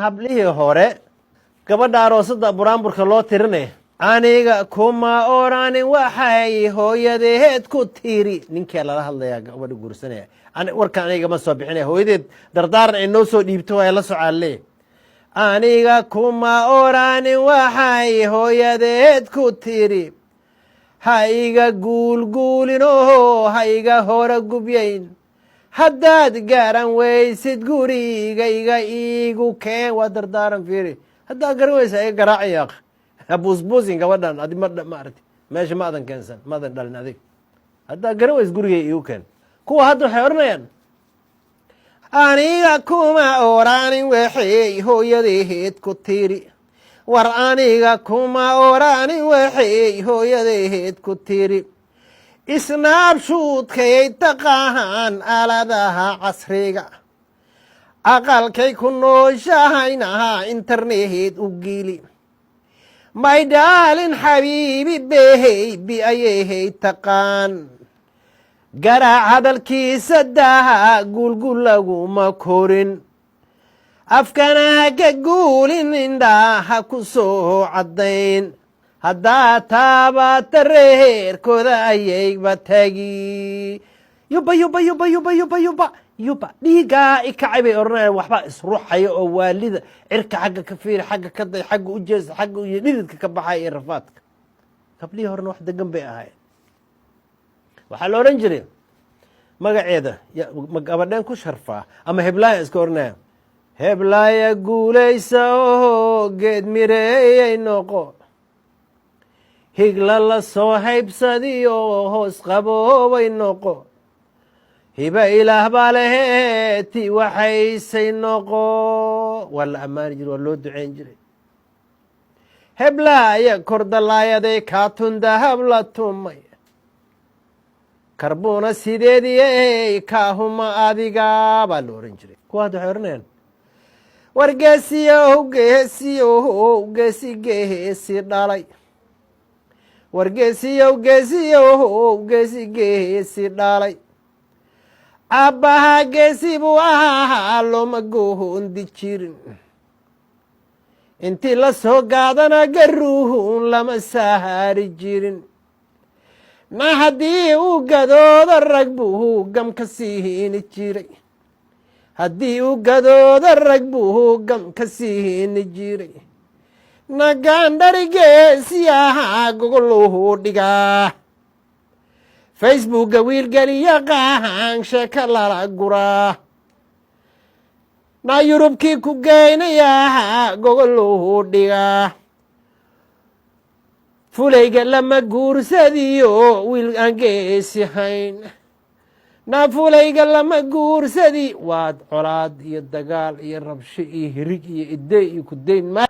hablihii hore gabadha aroosada buraanburka loo tirinay aniga kuma oranin waxay hooyadeed ku tiri ninkii lala hadlayaa gabadha guursanaya warka aniga ma soo bixinay hooyadeed dardaaran ay noo soo dhiibto ay la socaalee aniga kuma oranin waxay hooyadeed ku tiri ha iga guulguulino ha iga hora gubyayn haddaad garan weysid gurigayga iigu keen waa dardaaran fiiri haddaad garan weysa iga garaaci yaaq buusbuusin gabadhan adi ma aragti meesha ma adan keensan ma adan dhalin adig haddaad garan weys gurigay iigu keen kuwa hadda waxay odhanayaan aniga kuma oranin waxay hooyadeed ku tiri war aniga kuma oranin waxay hooyadeed ku tiri isnaabshuudkay taqahaan aaladaha casriga aqalkay ku nooshahaynaha interneed u gili may dhaalin xabiibi beheybi ayayhay taqaan garaac hadalkiisa daha guulgul laguma korin afkana ka guulin indhaha ku soo caddayn haddaa taabata reerkooda ayayba tagi yuba dhiigaa ikacay bay odhanayaan waxbaa isruuxaya oo waalida cirka xagga ka fiiri xagga ka day xagga u jeesa xagga iyo dhididka ka baxaya iyo rafaadka gablihii horena wax degan bay ahaayeen waxaa la odhan jiray magaceeda ma gabadheen ku sharfaa ama heblaaya iska odhanaya heblaaya guulaysa oo geed mireeyay noqo higla la soo haybsadi oo hoos qaboobay noqo hiba ilaah baa laheeti waxaysay noqo waa la ammaani jiray waa loo duceyn jiray heblaaya kordalaayaday kaatun dahab la tumay karbuuna sideedii kaahuma adiga baa la ohan jiray kuwa hadda waxay ohanayaan war geesi dhalay war geesi dhalay abbaha geesi buu ahaa looma goohondi jirin intii la soo gaadana garuuhun lama sahaari jirin na haddii uu gadoodo rag buu gam ka siini jiray haddii uu gadoodo rag buu gam ka siini jiray nagaandhari geesi ahaa gogoluhu dhigaa facebookga wiilgeliya qaahan sheeka lala guraa na yurubkii ku geynayahaa gogoluhu dhigaa fulayga lama guursadiyo wiil aan geesi hayn na fulayga lama guursadi waad colaad iyo dagaal iyo rabsho iyo hirig iyo idey iyo kudayn